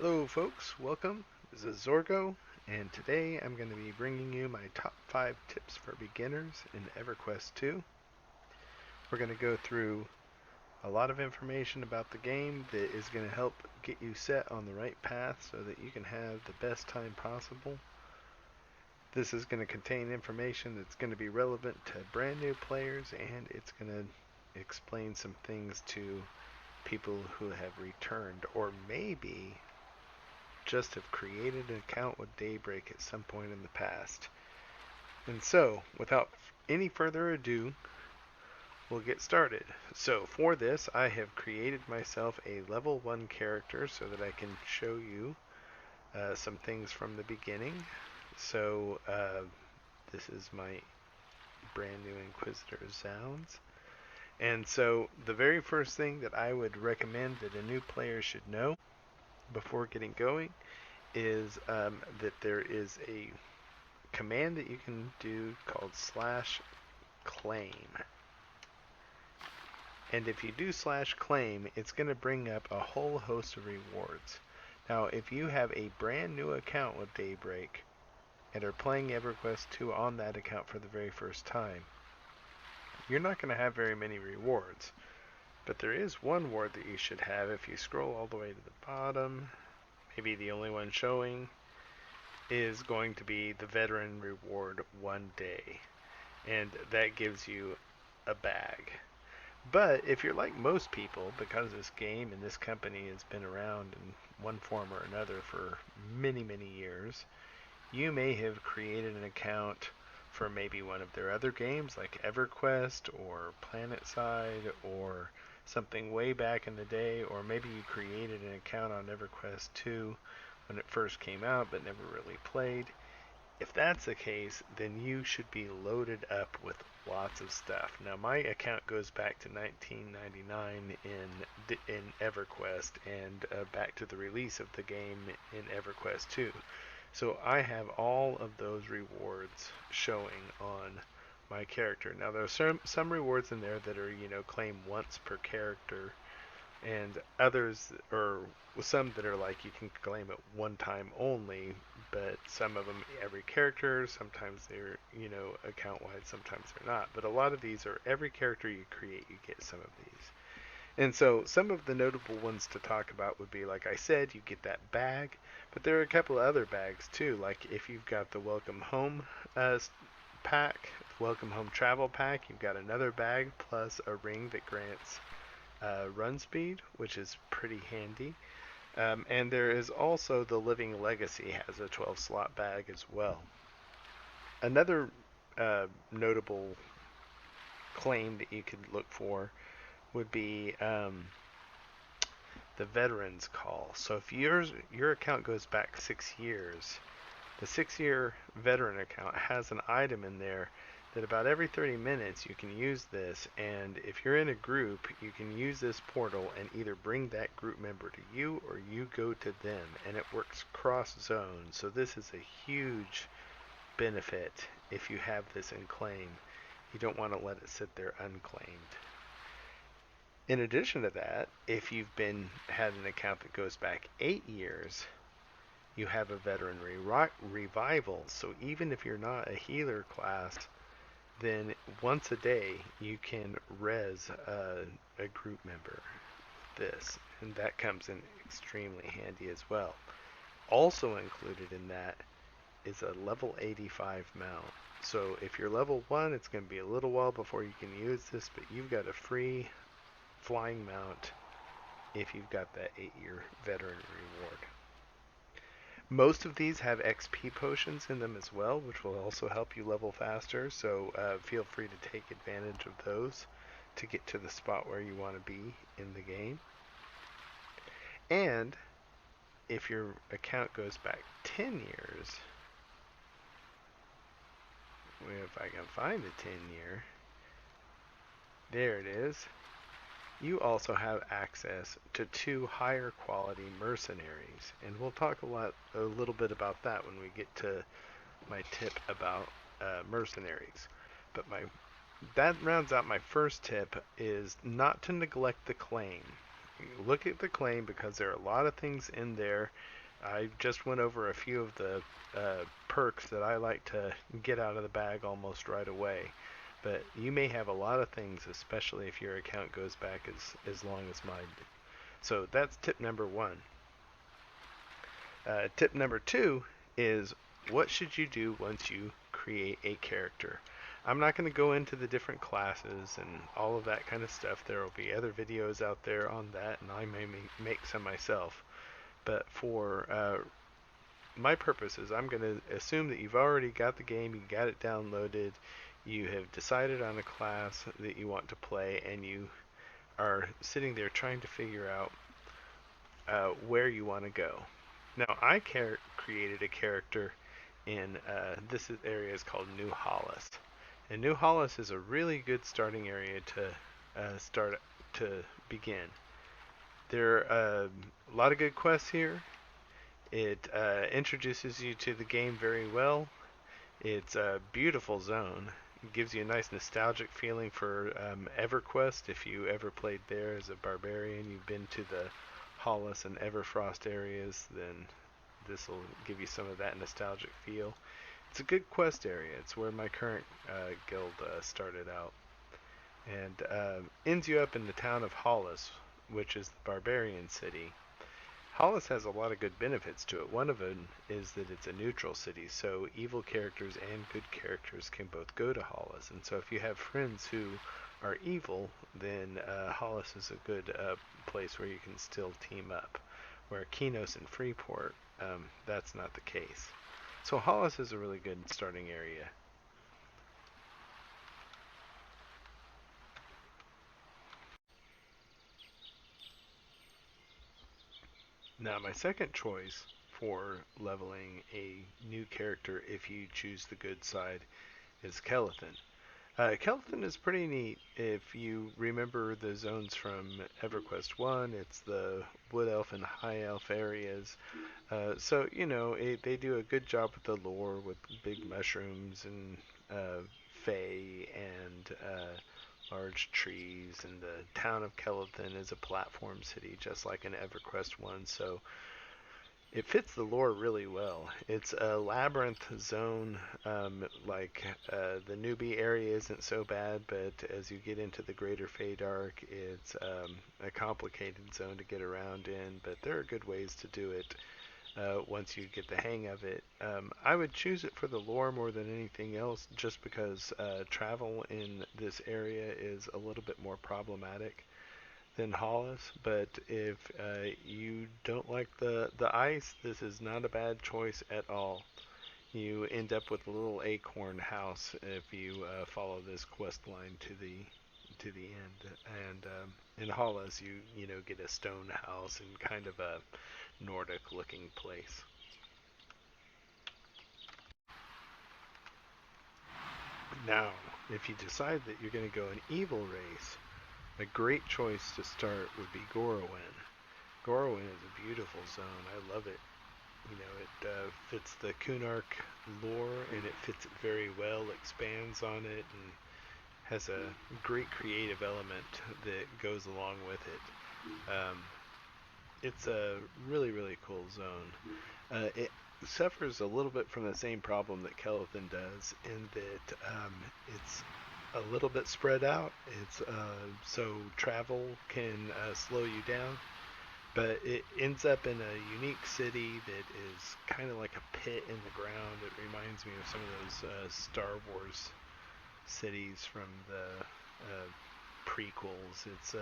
Hello folks, welcome. This is Zorgo, and today I'm going to be bringing you my top 5 tips for beginners in Everquest 2. We're going to go through a lot of information about the game that is going to help get you set on the right path so that you can have the best time possible. This is going to contain information that's going to be relevant to brand new players, and it's going to explain some things to people who have returned or maybe just have created an account with Daybreak at some point in the past. And so, without any further ado, we'll get started. So for this, I have created myself a level 1 character so that I can show you some things from the beginning. So this is my brand new Inquisitor Zounds. And so the very first thing that I would recommend that a new player should know before getting going is that there is a command that you can do called /claim. And if you do /claim, it's going to bring up a whole host of rewards. Now, if you have a brand new account with Daybreak and are playing EverQuest 2 on that account for the very first time, you're not going to have very many rewards. But there is one reward that you should have if you scroll all the way to the bottom. Maybe the only one showing is going to be the veteran reward 1 day, and that gives you a bag. But if you're like most people, because this game and this company has been around in one form or another for many years, you may have created an account for maybe one of their other games like EverQuest or PlanetSide or something way back in the day, or maybe you created an account on EverQuest 2 when it first came out but never really played. If that's the case, then you should be loaded up with lots of stuff. Now, my account goes back to 1999 in EverQuest and back to the release of the game in EverQuest 2. So I have all of those rewards showing on my character. Now, there are some rewards in there that are, claim once per character, and others, or some that are like you can claim it one time only, but some of them every character. Sometimes they're, account wide, sometimes they're not. But a lot of these are every character you create, you get some of these. And so some of the notable ones to talk about would be, like I said, you get that bag, but there are a couple of other bags too. Like if you've got the Welcome Home pack, Welcome Home Travel Pack, you've got another bag plus a ring that grants run speed, which is pretty handy. And there is also the Living Legacy has a 12 slot bag as well. Another notable claim that you could look for would be the Veterans Call. So if your account goes back 6 years, the 6-year veteran account has an item in there that about every 30 minutes you can use this, and if you're in a group, you can use this portal and either bring that group member to you or you go to them, and it works cross zone. So this is a huge benefit if you have this in claim. You don't want to let it sit there unclaimed. In addition to that, if you've had an account that goes back 8 years, you have a veteran revival. So even if you're not a healer class, then once a day you can res a group member with this, and that comes in extremely handy as well. Also included in that is a level 85 mount. So if you're level 1, it's going to be a little while before you can use this, but you've got a free flying mount if you've got that 8-year veteran reward. Most of these have XP potions in them as well, which will also help you level faster, so feel free to take advantage of those to get to the spot where you want to be in the game. And if your account goes back 10 years, if I can find the 10-year, there it is. You also have access to 2 higher quality mercenaries, and we'll talk a little bit about that when we get to my tip about mercenaries. But that rounds out my first tip, is not to neglect the claim. look at the claim because there are a lot of things in there. I just went over a few of the perks that I like to get out of the bag almost right away. But you may have a lot of things, especially if your account goes back as long as mine did. So that's tip number one. Tip number two is what should you do once you create a character? I'm not going to go into the different classes and all of that kind of stuff. There will be other videos out there on that, and I may make some myself. But for my purposes, I'm going to assume that you've already got the game, you got it downloaded, you have decided on a class that you want to play, and you are sitting there trying to figure out where you want to go. Now, I created a character in this area is called New Hollis, and New Hollis is a really good starting area to start to begin. There are a lot of good quests here. It introduces you to the game very well. It's a beautiful zone. It gives you a nice nostalgic feeling for Everquest. If you ever played there as a barbarian, you've been to the Hollis and Everfrost areas, then this will give you some of that nostalgic feel. It's a good quest area. It's where my current guild started out. And ends you up in the town of Hollis, which is the barbarian city. Hollis has a lot of good benefits to it. One of them is that it's a neutral city, so evil characters and good characters can both go to Hollis. And so if you have friends who are evil, then Hollis is a good place where you can still team up. Where Kinos and Freeport, that's not the case. So Hollis is a really good starting area. Now my second choice for leveling a new character, if you choose the good side, is Kelethin. Kelethin is pretty neat. If you remember the zones from EverQuest 1, it's the Wood Elf and High Elf areas. So, you know, they do a good job with the lore with big mushrooms and fae and large trees. And the town of Kelethin is a platform city, just like in EverQuest 1. So it fits the lore really well. It's a labyrinth zone, the newbie area isn't so bad, but as you get into the greater Feydark, it's a complicated zone to get around in, but there are good ways to do it once you get the hang of it. I would choose it for the lore more than anything else, just because travel in this area is a little bit more problematic than Hollis, but if you don't like the ice, this is not a bad choice at all. You end up with a little acorn house if you follow this quest line to the end. And in Hollis, you know get a stone house and kind of a Nordic looking place. Now, if you decide that you're going to go an evil race, a great choice to start would be Gorowin. Gorowin is a beautiful zone. I love it. You know, it fits the Kunark lore and it fits it very well, expands on it, and has a great creative element that goes along with it. It's a really, really cool zone. It suffers a little bit from the same problem that Kelethin does, in that it's a little bit spread out. It's so travel can slow you down, but it ends up in a unique city that is kind of like a pit in the ground. It reminds me of some of those Star Wars cities from the prequels. It's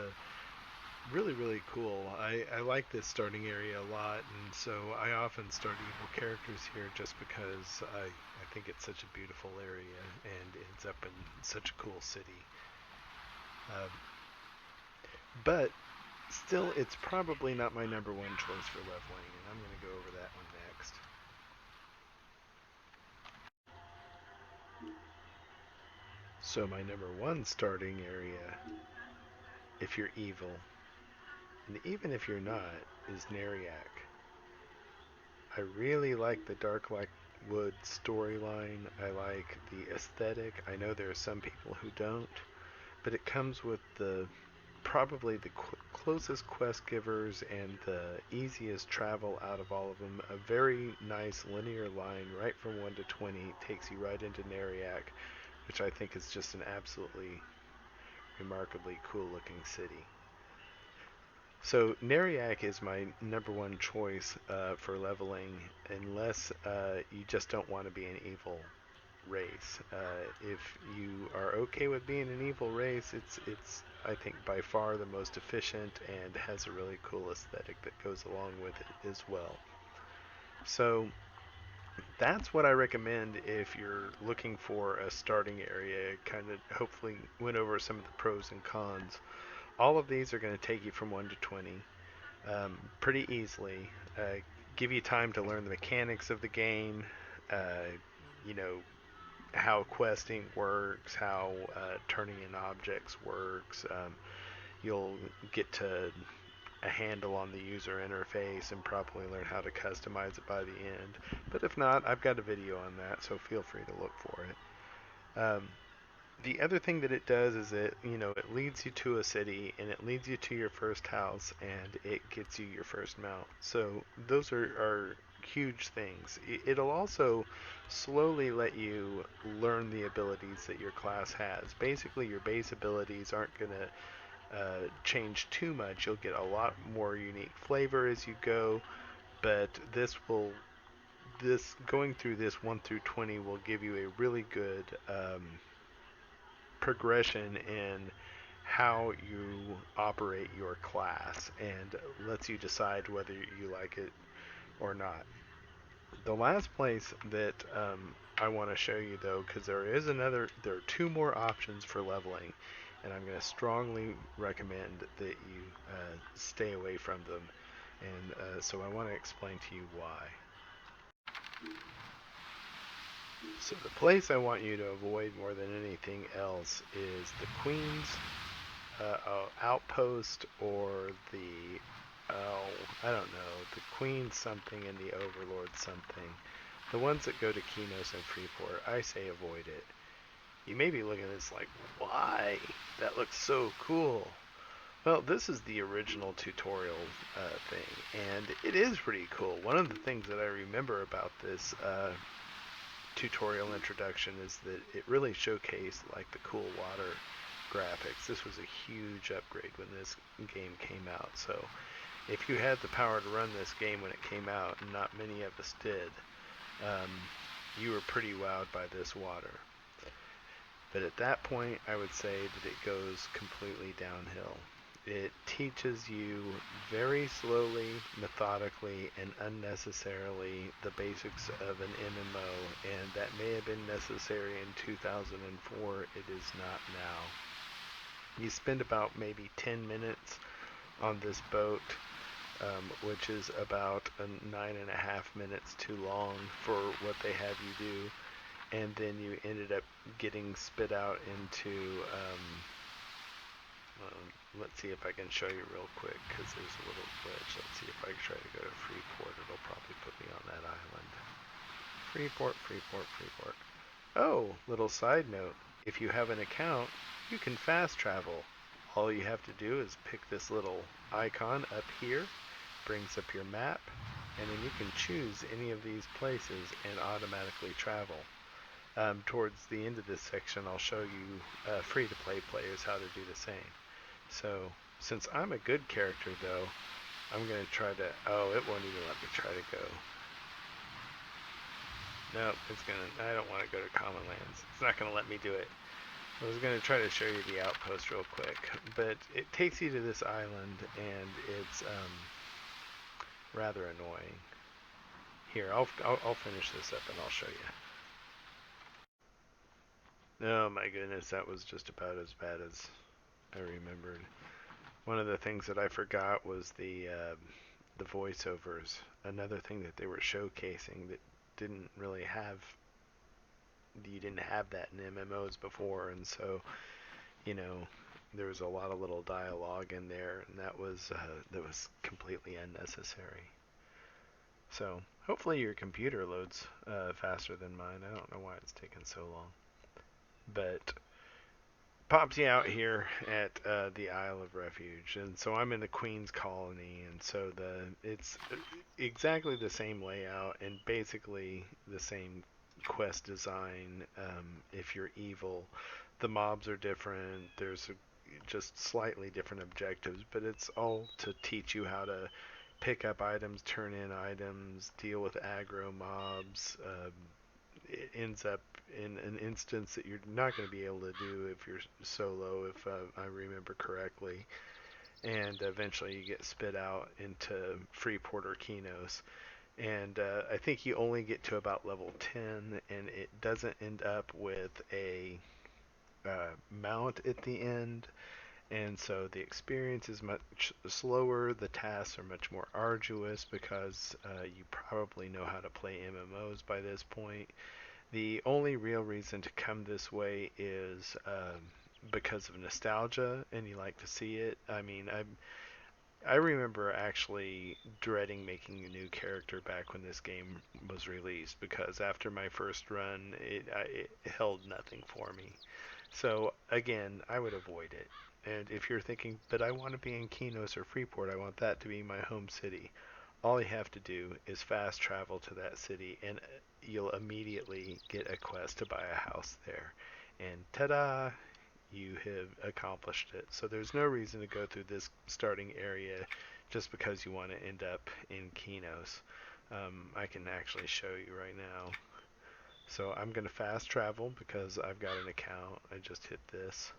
really, really cool. I like this starting area a lot, and so I often start evil characters here just because I think it's such a beautiful area and it ends up in such a cool city. Um, but still, it's probably not my number one choice for leveling, and I'm going to go over that one next. So my number one starting area, if you're evil, and even if you're not, is Neriak. I really like the Dark Like Wood storyline. I like the aesthetic. I know there are some people who don't, but it comes with the probably the closest quest givers and the easiest travel out of all of them. A very nice linear line right from 1 to 20 takes you right into Neriak, which I think is just an absolutely remarkably cool looking city. So Neriak is my number one choice for leveling, unless you just don't want to be an evil race. If you are okay with being an evil race, it's I think by far the most efficient and has a really cool aesthetic that goes along with it as well. So that's what I recommend if you're looking for a starting area. Kind of hopefully went over some of the pros and cons. All of these are going to take you from 1 to 20 pretty easily. Give you time to learn the mechanics of the game. Uh, you know, how questing works, how turning in objects works. You'll get to a handle on the user interface and probably learn how to customize it by the end. But if not, I've got a video on that, so feel free to look for it. The other thing that it does is it leads you to a city and it leads you to your first house and it gets you your first mount. So those are huge things. It'll also slowly let you learn the abilities that your class has. Basically, your base abilities aren't going to change too much. You'll get a lot more unique flavor as you go, but this going through this 1 through 20 will give you a really good progression in how you operate your class and lets you decide whether you like it or not. The last place that I want to show you though, because there are two more options for leveling, and I'm going to strongly recommend that you stay away from them. And so I want to explain to you why. So the place I want you to avoid more than anything else is the Queen's outpost or the I don't know, the Queen something and the Overlord something. The ones that go to Kinos and Freeport, I say avoid it. You may be looking at this like, why? That looks so cool. Well, this is the original tutorial thing, and it is pretty cool. One of the things that I remember about this tutorial introduction is that it really showcased like the cool water graphics. This was a huge upgrade when this game came out. So if you had the power to run this game when it came out, and not many of us did, um, you were pretty wowed by this water. But at that point, I would say that it goes completely downhill. It teaches you very slowly, methodically, and unnecessarily the basics of an MMO, and that may have been necessary in 2004. It is not now. You spend about maybe 10 minutes on this boat, which is about 9.5 minutes too long for what they have you do, and then you ended up getting spit out into let's see if I can show you real quick, because there's a little glitch. Let's see if I try to go to Freeport. It'll probably put me on that island. Freeport, Freeport, Freeport. Oh, little side note. If you have an account, you can fast travel. All you have to do is pick this little icon up here, brings up your map, and then you can choose any of these places and automatically travel. Towards the end of this section, I'll show you free-to-play players how to do the same. So, since I'm a good character, though, I'm going to try to... Oh, it won't even let me try to go. No, it's going to... I don't want to go to Common Lands. It's not going to let me do it. I was going to try to show you the outpost real quick, but it takes you to this island, and it's rather annoying. Here, I'll finish this up and I'll show you. Oh my goodness, that was just about as bad as I remembered. One of the things that I forgot was the voiceovers. Another thing that they were showcasing that didn't really have, you didn't have that in MMOs before, and so there was a lot of little dialogue in there, and that was completely unnecessary. So hopefully your computer loads faster than mine. I don't know why it's taken so long, but pops you out here at the Isle of Refuge, and so I'm in the Queen's Colony, and so it's exactly the same layout and basically the same quest design. If you're evil, the mobs are different. There's just slightly different objectives, but it's all to teach you how to pick up items, turn in items, deal with aggro mobs. It ends up in an instance that you're not going to be able to do if you're solo, if I remember correctly. And eventually you get spit out into Freeport or Kinos. And I think you only get to about level 10, and it doesn't end up with a mount at the end. And so the experience is much slower. The tasks are much more arduous because you probably know how to play MMOs by this point. The only real reason to come this way is because of nostalgia, and you like to see it. I mean, I remember actually dreading making a new character back when this game was released because after my first run, it held nothing for me. So again, I would avoid it. And if you're thinking, but I want to be in Kinos or Freeport, I want that to be my home city. All you have to do is fast travel to that city, and you'll immediately get a quest to buy a house there. And ta-da! You have accomplished it. So there's no reason to go through this starting area just because you want to end up in Kinos. I can actually show you right now. So I'm going to fast travel because I've got an account. I just hit this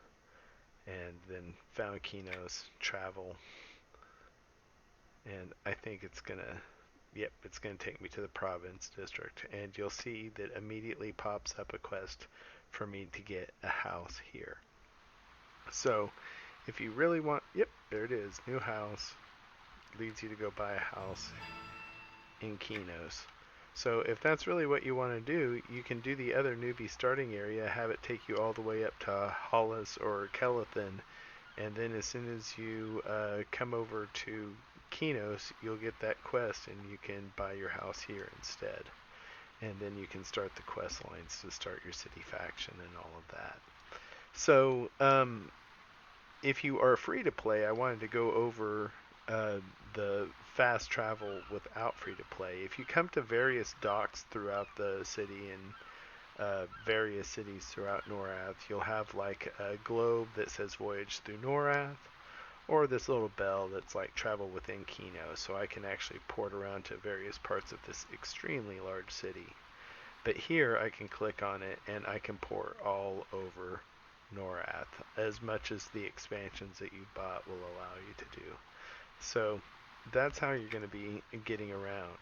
and then found Kinos, travel, and I think it's going to, yep, it's going to take me to the province district. And you'll see that immediately pops up a quest for me to get a house here. So if you really want, yep, there it is, new house, leads you to go buy a house in Kinos. So if that's really what you want to do, you can do the other newbie starting area, have it take you all the way up to Hollis or Kelethan, and then as soon as you come over to Kinos, you'll get that quest and you can buy your house here instead. And then you can start the quest lines to start your city faction and all of that. So if you are free to play, I wanted to go over the fast travel without free to play. If you come to various docks throughout the city and various cities throughout Norath, you'll have like a globe that says voyage through Norath, or this little bell that's like travel within Kino, so I can actually port around to various parts of this extremely large city. But here I can click on it and I can port all over Norath, as much as the expansions that you bought will allow you to do. So that's how you're going to be getting around.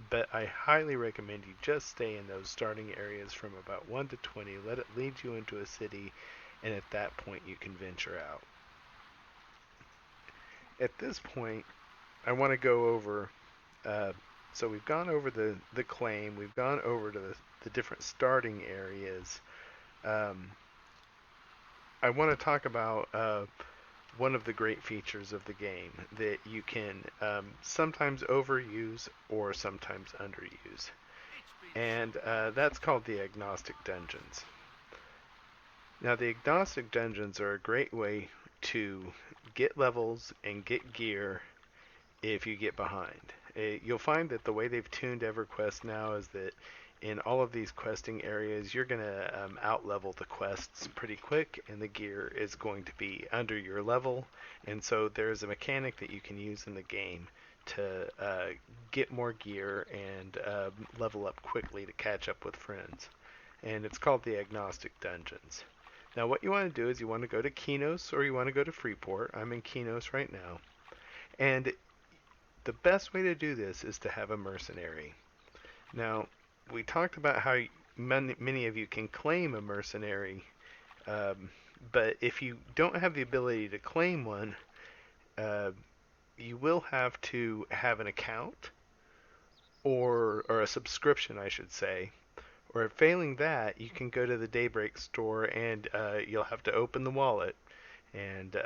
But I highly recommend you just stay in those starting areas from about 1 to 20, let it lead you into a city, and at that point you can venture out. At this point, I want to go over, so we've gone over the claim, we've gone over to the different starting areas. I want to talk about one of the great features of the game that you can sometimes overuse or sometimes underuse. And that's called the Agnostic Dungeons. Now, the Agnostic Dungeons are a great way to get levels and get gear if you get behind. You'll find that the way they've tuned EverQuest now is that in all of these questing areas, you're going to out-level the quests pretty quick, and the gear is going to be under your level. And so there's a mechanic that you can use in the game to get more gear and level up quickly to catch up with friends. And it's called the Agnostic Dungeons. Now what you want to do is you want to go to Kinos or you want to go to Freeport. I'm in Kinos right now. And the best way to do this is to have a mercenary. Now, we talked about how many of you can claim a mercenary, but if you don't have the ability to claim one, you will have to have an account, or a subscription, I should say. Or failing that, you can go to the Daybreak store and you'll have to open the wallet and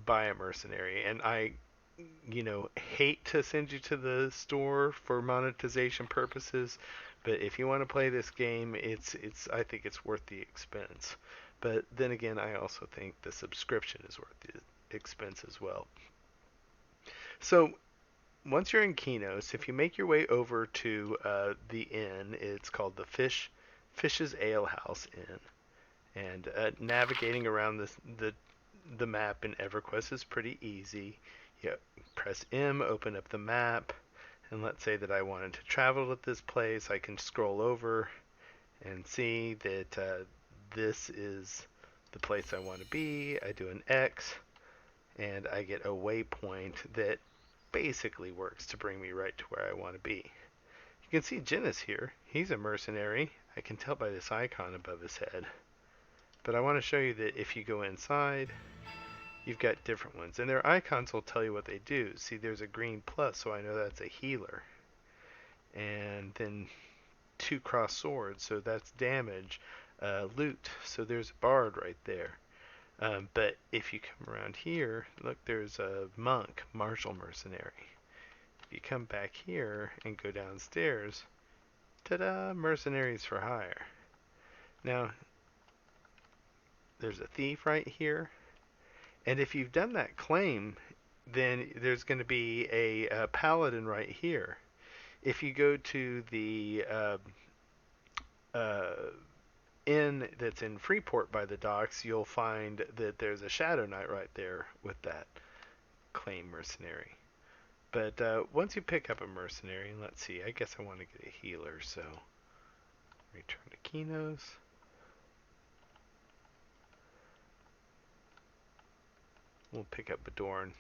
buy a mercenary. And I hate to send you to the store for monetization purposes, but if you want to play this game, I think it's worth the expense. But then again, I also think the subscription is worth the expense as well. So once you're in Kinos, if you make your way over to the inn, it's called the Fish's Ale House Inn, and navigating around the map in Everquest is pretty easy. You press M, open up the map, and let's say that I wanted to travel to this place. I can scroll over and see that this is the place I want to be. I do an X, and I get a waypoint that basically works to bring me right to where I want to be. You can see Jinnis here. He's a mercenary. I can tell by this icon above his head. But I want to show you that if you go inside, you've got different ones. And their icons will tell you what they do. See, there's a green plus, so I know that's a healer. And then 2 cross swords, so that's damage. Loot, so there's a bard right there. But if you come around here, look, there's a monk, martial mercenary. If you come back here and go downstairs, ta-da, mercenaries for hire. Now, there's a thief right here. And if you've done that claim, then there's going to be a paladin right here. If you go to the uh, inn that's in Freeport by the docks, you'll find that there's a Shadow Knight right there with that claim mercenary. But once you pick up a mercenary, and let's see, I guess I want to get a healer, so return to Kinos. We'll pick up Badorn.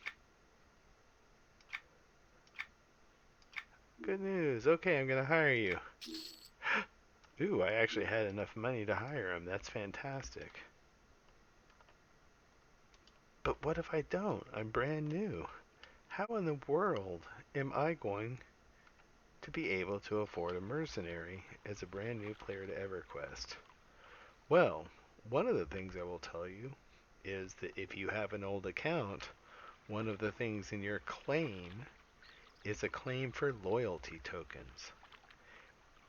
Good news. Okay, I'm going to hire you. Ooh, I actually had enough money to hire him. That's fantastic. But what if I don't? I'm brand new. How in the world am I going to be able to afford a mercenary as a brand new player to EverQuest? Well, one of the things I will tell you is that if you have an old account, one of the things in your claim is a claim for loyalty tokens.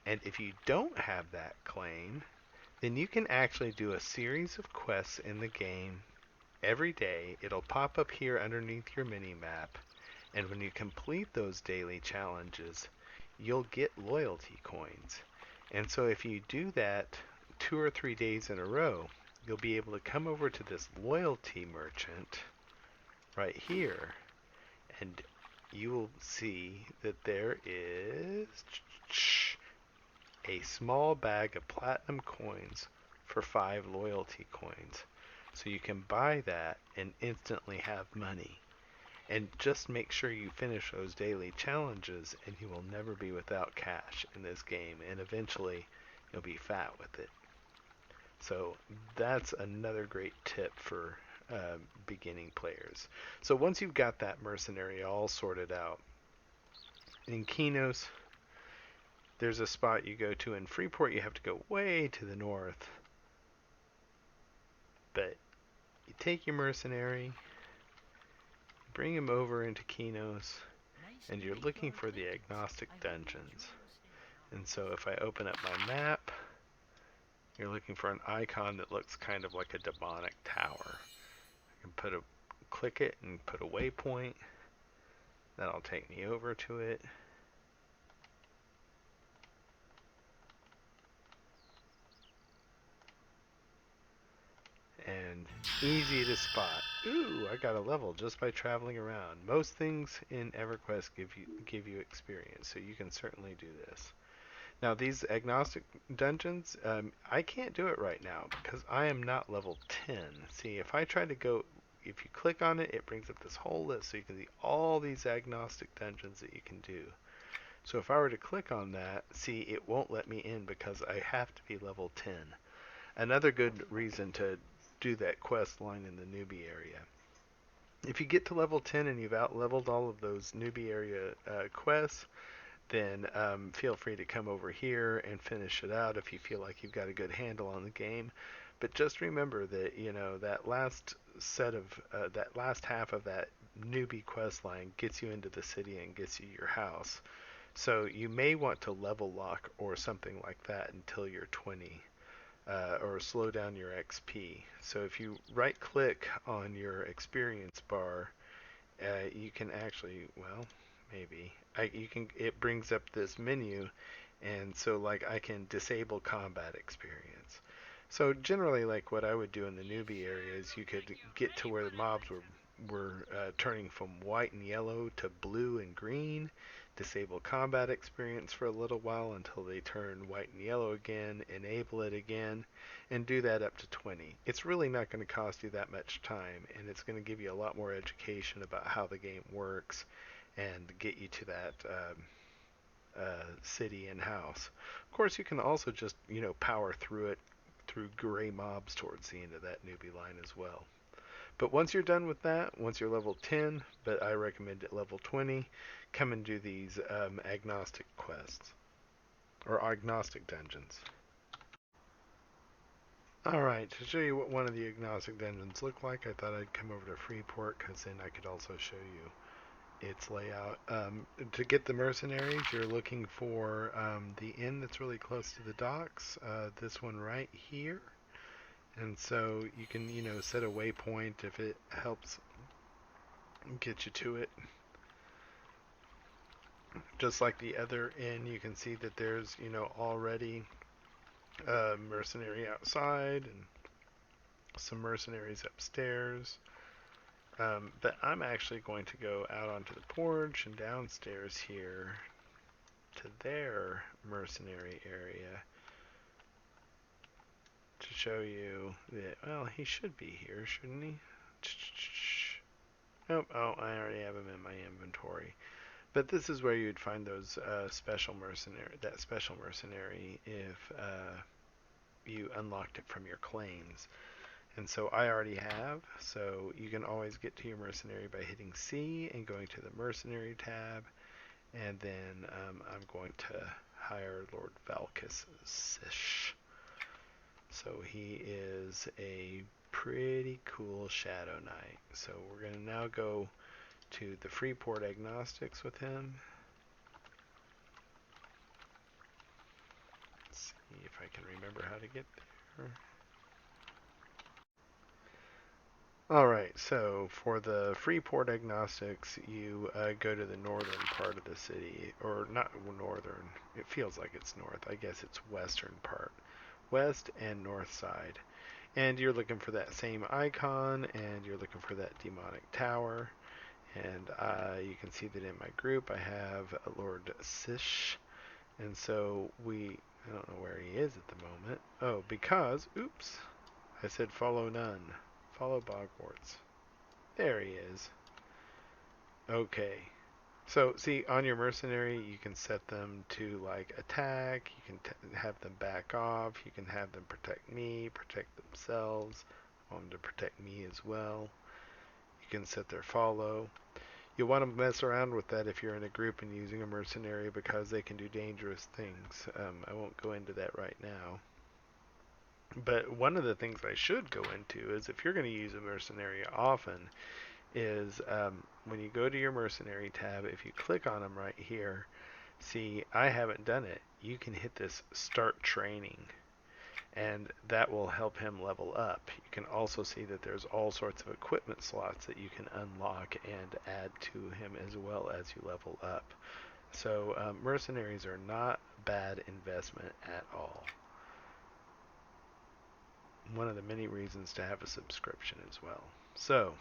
And if you don't have that claim, then you can actually do a series of quests in the game every day. It'll pop up here underneath your mini-map, and when you complete those daily challenges, you'll get loyalty coins. And so if you do that 2 or 3 days in a row, you'll be able to come over to this loyalty merchant right here, and you will see that there is a small bag of platinum coins for 5 loyalty coins. So you can buy that and instantly have money. And just make sure you finish those daily challenges, and you will never be without cash in this game, and eventually you'll be fat with it. So that's another great tip for beginning players. So once you've got that mercenary all sorted out, in Kinos, there's a spot you go to. In Freeport, you have to go way to the north. But you take your mercenary, bring him over into Kinos, and you're looking for the Agnostic dungeons. And so if I open up my map, you're looking for an icon that looks kind of like a demonic tower. I can click it and put a waypoint. That'll take me over to it. And easy to spot. Ooh, I got a level just by traveling around. Most things in EverQuest give you experience, so you can certainly do this. Now these agnostic dungeons, I can't do it right now because I am not level 10. See, if I try to go, if you click on it, it brings up this whole list, so you can see all these agnostic dungeons that you can do. So if I were to click on that, see, it won't let me in because I have to be level 10. Another good reason to do that quest line in the newbie area. If you get to level 10 and you've out-leveled all of those newbie area quests, then feel free to come over here and finish it out if you feel like you've got a good handle on the game. But just remember that, you know, that last half of that newbie quest line gets you into the city and gets you your house. So you may want to level lock or something like that until you're 20. or slow down your XP. So if you right click on your experience bar, you can actually, well, maybe you can. It brings up this menu, and so like I can disable combat experience. So generally, like what I would do in the newbie area is you could get to where the mobs were turning from white and yellow to blue and green, disable combat experience for a little while until they turn white and yellow again, enable it again, and do that up to 20. It's really not going to cost you that much time, and it's going to give you a lot more education about how the game works and get you to that city and house. Of course, you can also just, power through it through gray mobs towards the end of that newbie line as well. But once you're done with that, once you're level 10, but I recommend at level 20, come and do these agnostic quests or agnostic dungeons. Alright, to show you what one of the agnostic dungeons look like, I thought I'd come over to Freeport because then I could also show you its layout. To get the mercenaries, you're looking for the inn that's really close to the docks, this one right here. And so you can, set a waypoint if it helps get you to it. Just like the other inn, you can see that there's, already a mercenary outside and some mercenaries upstairs. But I'm actually going to go out onto the porch and downstairs here to their mercenary area to show you that, well, he should be here, shouldn't he? Nope, oh, I already have him in my inventory. But this is where you'd find those that special mercenary if you unlocked it from your claims. And so I already have, so you can always get to your mercenary by hitting C and going to the mercenary tab, and then I'm going to hire Lord Valkis Sish. So he is a pretty cool Shadow Knight. So we're going to now go to the Freeport Agnostics with him. Let's see if I can remember how to get there. Alright, so for the Freeport Agnostics, you go to the northern part of the city, or not northern, it feels like it's north, I guess it's western part, west and north side. And you're looking for that same icon, and you're looking for that demonic tower, and you can see that in my group I have Lord Sish, and so I don't know where he is at the moment. Oh, because, oops, I said follow none. Follow Bogwarts. There he is. Okay. So, see, on your mercenary, you can set them to, like, attack. You can have them back off. You can have them protect me, protect themselves. I want them to protect me as well. You can set their follow. You'll want to mess around with that if you're in a group and using a mercenary because they can do dangerous things. I won't go into that right now. But one of the things I should go into is if you're going to use a mercenary often, is when you go to your mercenary tab, if you click on them right here, see, I haven't done it. You can hit this start training, and that will help him level up. You can also see that there's all sorts of equipment slots that you can unlock and add to him as well as you level up. So mercenaries are not bad investment at all. One of the many reasons to have a subscription as well. So,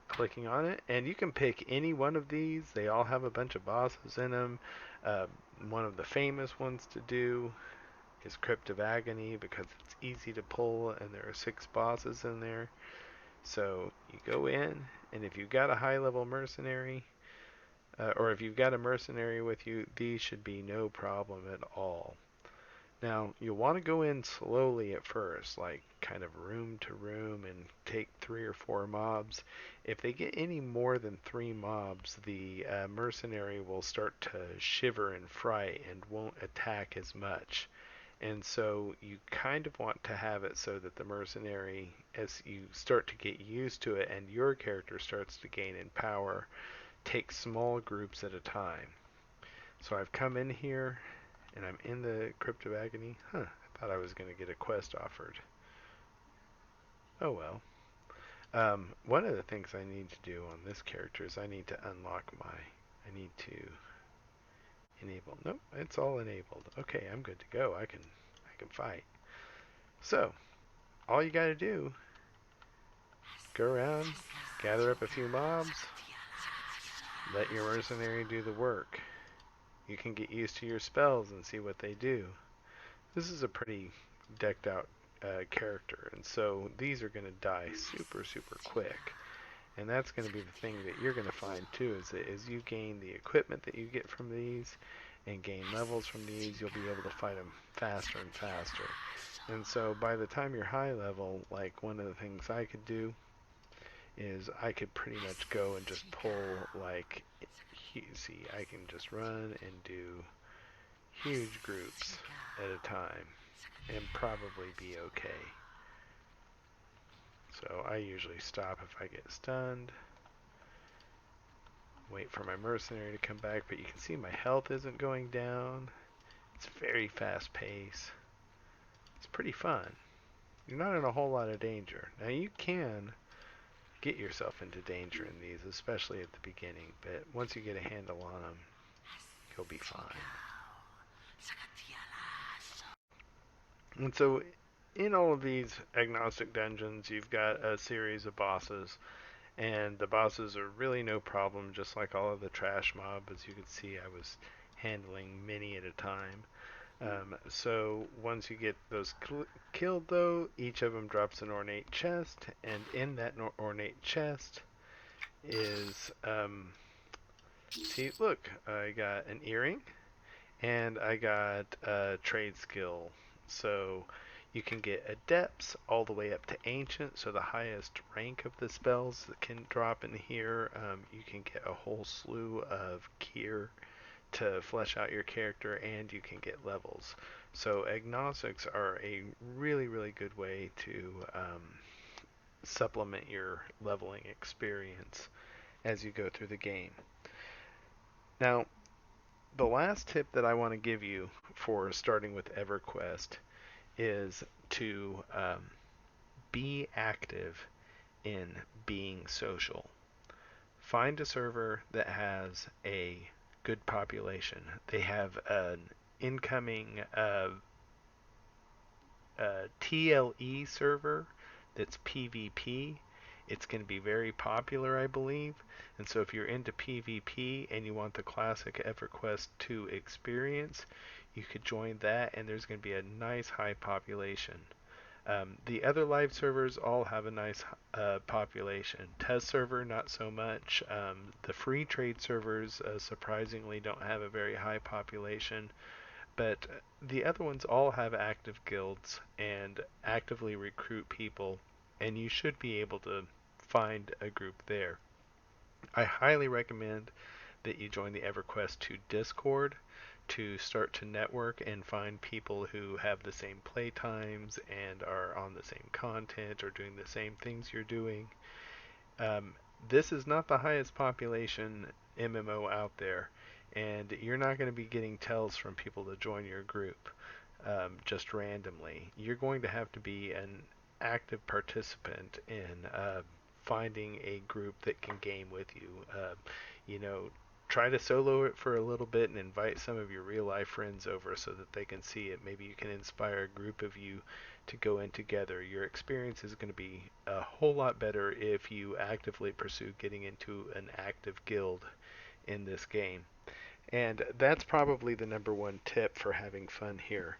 clicking on it, and you can pick any one of these. They all have a bunch of bosses in them. Uh, One of the famous ones to do is Crypt of Agony because it's easy to pull and there are 6 bosses in there. So you go in, and if you've got a high level mercenary, or if you've got a mercenary with you, these should be no problem at all. Now, you'll want to go in slowly at first, like kind of room to room, and take 3 or 4 mobs. If they get any more than 3 mobs, the mercenary will start to shiver and fright and won't attack as much. And so you kind of want to have it so that the mercenary, as you start to get used to it and your character starts to gain in power, takes small groups at a time. So I've come in here and I'm in the Crypt of Agony. I Thought I was going to get a quest offered. Oh well. One of the things I need to do on this character is I need to unlock my... I need to enable... Nope, it's all enabled. Okay, I'm good to go. I can fight. So, all you gotta do, go around, gather up a few mobs, let your mercenary do the work. You can get used to your spells and see what they do. This is a pretty decked out character, and so these are going to die super, super quick. And that's going to be the thing that you're going to find too, is that as you gain the equipment that you get from these and gain levels from these, you'll be able to fight them faster and faster. And so by the time you're high level, like one of the things I could do is I could pretty much go and just pull like, see, I can just run and do huge groups at a time and probably be okay. So I usually stop if I get stunned. Wait for my mercenary to come back, but you can see my health isn't going down. It's very fast pace. It's pretty fun. You're not in a whole lot of danger. Now you can get yourself into danger in these, especially at the beginning, but once you get a handle on them, you'll be fine. And so in all of these agnostic dungeons, you've got a series of bosses, and the bosses are really no problem, just like all of the trash mob. As you can see, I was handling many at a time. So once you get those killed, though, each of them drops an ornate chest, and in that ornate chest is, see, look, I got an earring, and I got a trade skill. So you can get adepts all the way up to ancient, so the highest rank of the spells that can drop in here. You can get a whole slew of gear to flesh out your character, and you can get levels. So agnostics are a really, really good way to supplement your leveling experience as you go through the game. Now, the last tip that I want to give you for starting with Everquest is to be active in being social. Find a server that has a good population. They have an incoming TLE server that's PvP. It's going to be very popular, I believe. And so if you're into PvP and you want the classic Everquest 2 experience, you could join that, and there's going to be a nice high population. The other live servers all have a nice population. Test server, not so much. The free trade servers, surprisingly, don't have a very high population. But the other ones all have active guilds and actively recruit people, and you should be able to find a group there. I highly recommend that you join the EverQuest 2 Discord to start to network and find people who have the same playtimes and are on the same content or doing the same things you're doing. Um, this is not the highest population MMO out there, and you're not going to be getting tells from people to join your group just randomly. You're going to have to be an active participant in finding a group that can game with you. You know, try to solo it for a little bit and invite some of your real life friends over so that they can see it. Maybe you can inspire a group of you to go in together. Your experience is going to be a whole lot better if you actively pursue getting into an active guild in this game. And that's probably the number one tip for having fun here.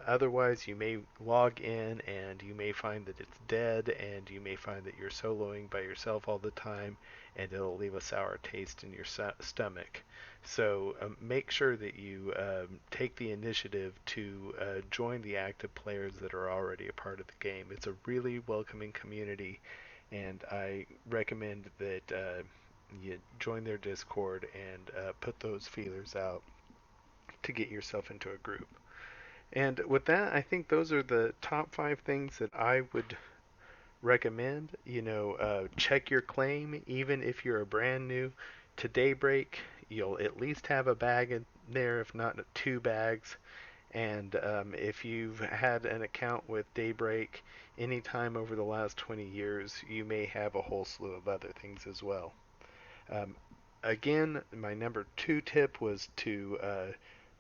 Otherwise, you may log in and you may find that it's dead, and you may find that you're soloing by yourself all the time, and it'll leave a sour taste in your stomach. So make sure that you take the initiative to join the active players that are already a part of the game. It's a really welcoming community, and I recommend that you join their Discord and put those feelers out to get yourself into a group. And with that, I think those are the top 5 things that I would recommend. Check your claim, even if you're a brand new to Daybreak. You'll at least have a bag in there, if not 2 bags. And if you've had an account with Daybreak anytime over the last 20 years, you may have a whole slew of other things as well. Um, Again, my number 2 tip was to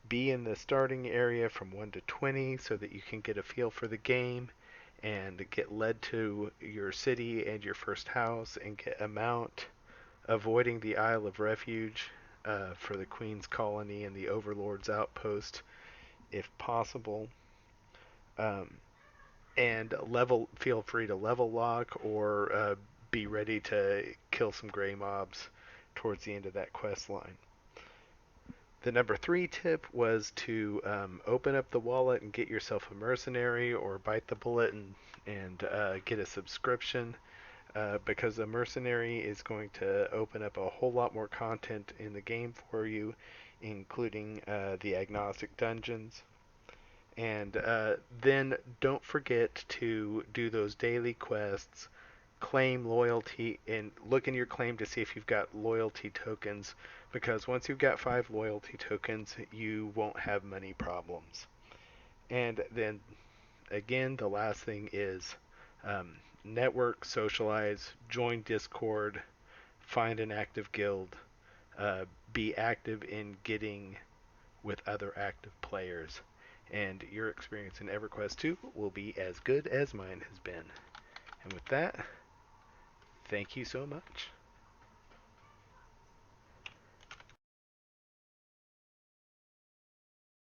be in the starting area from 1 to 20 so that you can get a feel for the game and get led to your city and your first house and get a mount, avoiding the Isle of Refuge for the Queen's Colony and the Overlord's Outpost if possible. Um, and feel free to level lock or be ready to kill some gray mobs towards the end of that quest line. The number 3 tip was to open up the wallet and get yourself a mercenary or bite the bullet and get a subscription because a mercenary is going to open up a whole lot more content in the game for you, including the agnostic dungeons. And then don't forget to do those daily quests, claim loyalty, and look in your claim to see if you've got loyalty tokens, because once you've got 5 loyalty tokens, you won't have money problems. And then again, the last thing is network, socialize, join Discord, find an active guild, be active in getting with other active players, and your experience in EverQuest 2 will be as good as mine has been. And with that, thank you so much.